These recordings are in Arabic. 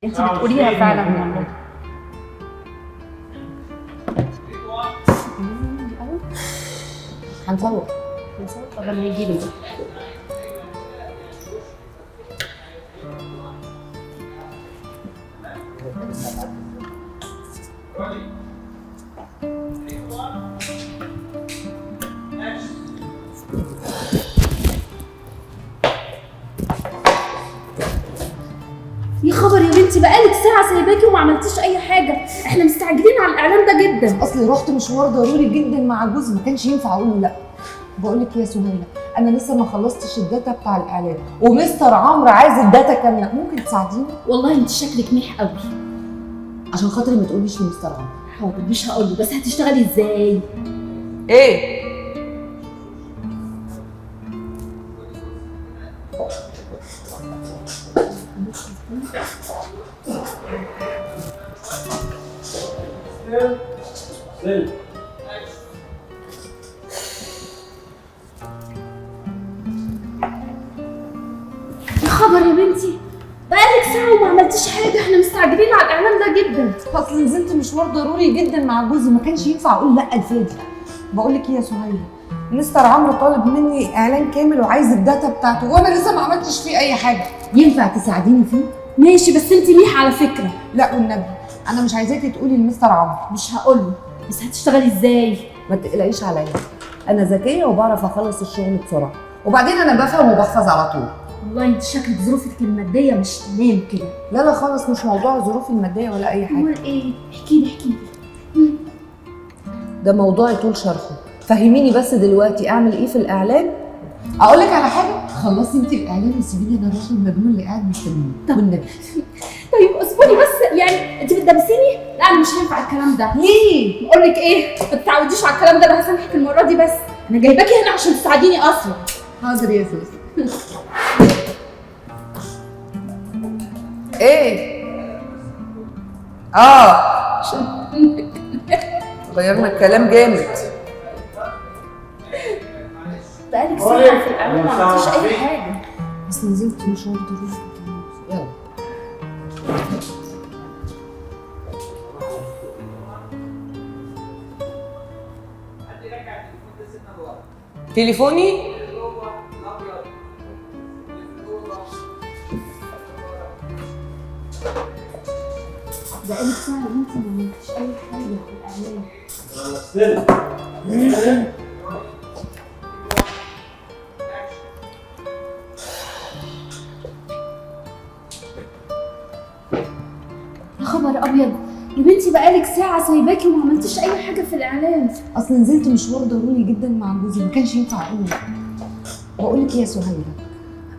انت بتقوليها فعلا والله. هنصور. طب انا هيجي لي يا خبر يا بنتي، بقالك ساعة سايباكي وما عملتيش أي حاجة، احنا مستعجلين على الإعلان ده جدا. اصلي رحت مشوار ضروري جدا مع جوزي، ما كانش ينفع اقول له لا. بقول لك يا سهيله، انا لسه ما خلصتش الداتا بتاع الاعلان ومستر عمرو عايز الداتا كامله، ممكن تساعديني؟ والله انت شكلك ميح قوي. عشان خاطري ما تقوليش لمستر عمرو. حاضر مش هقوله، بس هتشتغلي ازاي؟ ايه؟ يا خبر يا بنتي، بقالك ساعة وما عملتيش حاجة، احنا مستعجلين على الإعلان ده جدا. اصل نزلت مشوار ضروري جدا مع جوزي، ما كانش ينفع اقول لا الفادي. بقول لك يا سهيله، مستر عمرو طالب مني اعلان كامل وعايز الداتا بتاعته وانا لسه ما عملتش فيه اي حاجه. ينفع تساعديني فيه؟ ماشي، بس انت ميح على فكرة. لا والنبي انا مش عايزاكي تقولي لمستر عمرو. مش هقوله، بس هتشتغلي ازاي؟ ما تقلقيش عليا، انا ذكيه وبعرف اخلص الشغل بسرعه، وبعدين انا بفهم وبحفظ على طول. والله انت شكلك ظروفك المادية مش تمام كده. لا لا خالص، مش موضوع ظروفي الماديه ولا اي حاجه. امال ايه؟ احكي لي. ده موضوع يطول شرحه. فهميني بس دلوقتي اعمل ايه في الاعلان. اقول لك على حاجه، خلصي انت الاعلان وسيبيني انا الراجل المجنون اللي قاعد مستنيني. والنبي طيب اصبري بس، يعني انت بتدبسيني؟ لا انا مش هينفع الكلام ده. ليه؟ بقول لك ايه، ما تتعوديش على الكلام ده، انا هسامحك المرة دي، بس انا جايباكي هنا عشان تساعديني اصلا. حاضر يا سوسي. ايه؟ غيرنا الكلام جامد. بقالك ساعة في الإعلان ما عملتيش أي حاجة. بس نزلت مشوار ضروري. يلا تليفوني. بقالك ساعة وانت ما عملتيش أي حاجة في الإعلان. يا خبر أبيض يا بنتي، بقالك ساعة سايباكي وما عملتيش أي حاجة في الإعلان. اصل نزلت مشوار ضروري جدا مع جوزي، ما كانش ينفع اقول لا. بقول لك يا سهيله،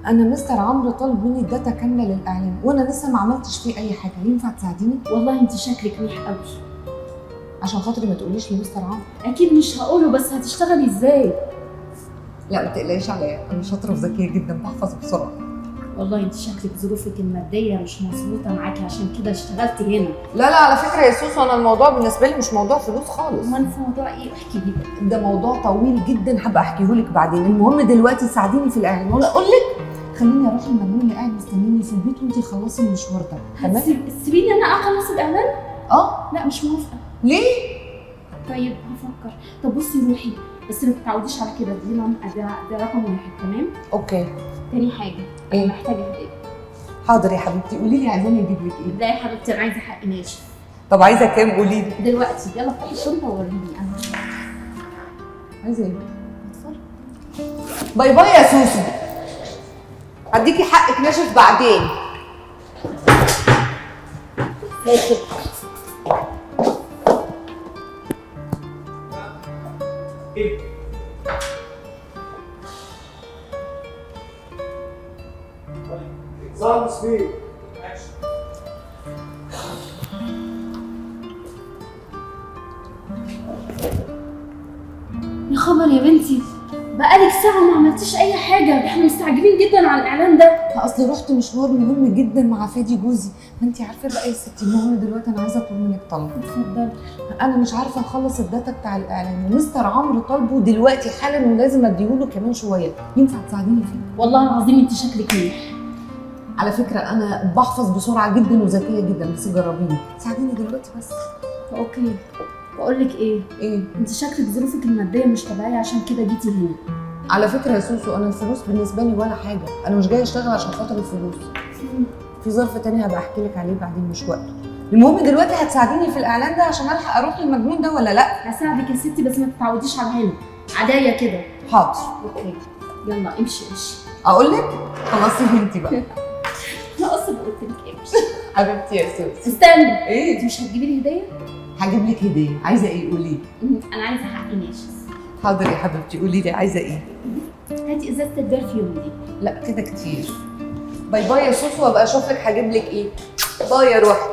انا مستر عمرو طالب مني الداتا كامله للاعلان وانا لسه ما عملتش فيه اي حاجه، ينفع تساعديني؟ والله انت شكلك ميح قوي. عشان خاطري ما تقوليش لمستر عمرو. أكيد مش هقوله، بس هتشتغلي إزاي؟ لا ما تقلقيش عليا، انا شاطره وذكيه جدا بحفظ بسرعه. والله انت شكلك ظروفك المادية مش مظبوطة معاكي، عشان كده اشتغلتي هنا. لا لا على فكره يا سوسو، انا الموضوع بالنسبه لي مش موضوع فلوس خالص. امال في موضوع ايه؟ احكي لي بقى. ده موضوع طويل جدا هبقى احكيه لك بعدين. المهم دلوقتي ساعديني في الاعلان، ولا اقول لك خليني اروح المجنون اللي قاعد مستنيني في البيت وانتي خلصي المشوار ده. تمام؟ سيبيني انا اخلص الاعلان؟ اه. لا مش موافقة. ليه؟ طيب هفكر. طب بصي روحي، بس ما تتعوديش على كده، ده رقم واحد. تمام؟ اوكي. تاني حاجة، ايه؟ انا محتاجة هدية. حاضر يا حبيبتي، قولي لي عايزاني اجيب لك ايه؟ لا يا حبيبتي، انا عايزة حق ناشف. طب عايزه كام؟ قولي لي. دلوقتي يلا افتحي الشنطة ووريني. انا عايزه ايه؟ اتفضلي. باي باي يا سوسو، هديكي حقك ناشف بعدين. يا خبر يا بنتي، بقالك ساعة وما عملتيش أي حاجة، احنا مستعجلين جدا على الإعلان ده. اصل رحت مشوار مهم جدا مع فادي جوزي، ما انت عارفه بقى يا ستي. المهم دلوقتي انا عايزه اطلب منك طلب. اتفضلي. انا مش عارفه اخلص الداتا بتاع الاعلان ومستر عمرو طالبه دلوقتي حالا ولازم اديهوله كمان شويه، ينفع تساعديني فيه؟ والله العظيم انت شكلك ميح. على فكره انا بحفظ بسرعه جدا وذكيه جدا، بس جربيني ساعديني دلوقتي بس. اوكي. بقول لك ايه؟ ايه؟ انت شكلك ظروفك الماديه مش طبيعيه عشان كده جيتي هنا. على فكره يا سوسو انا الفلوس بالنسبه لي ولا حاجه، انا مش جايه اشتغل عشان خاطر الفلوس. في ظرف تاني هبقى احكي لك عليه بعدين مش وقته. المهم دلوقتي هتساعديني في الاعلان ده عشان الحق اروح للمجنون ده ولا لا؟ هساعدك يا ستي بس ما تتعوديش على هنا، عدايه كده. حاضر. اوكي يلا امشي امشي. اقول لك خلاص فهمتي بقى. انا اصلا قلت لك امشي. حبيبتي يا سوسو. استنى، ايه؟ انت مش هتجيبي لي هديه؟ هجيب لك هديه، عايزه ايه قولي لي. انا عايزه حقي ناشف. حاضر يا حبيبتي قولي لي عايزه ايه. هاتي ازازه البرفيوم دي. لا كده كتير. باي باي يا سوسو، وابقى اشوف لك هجيب لك ايه. باي يا روحي.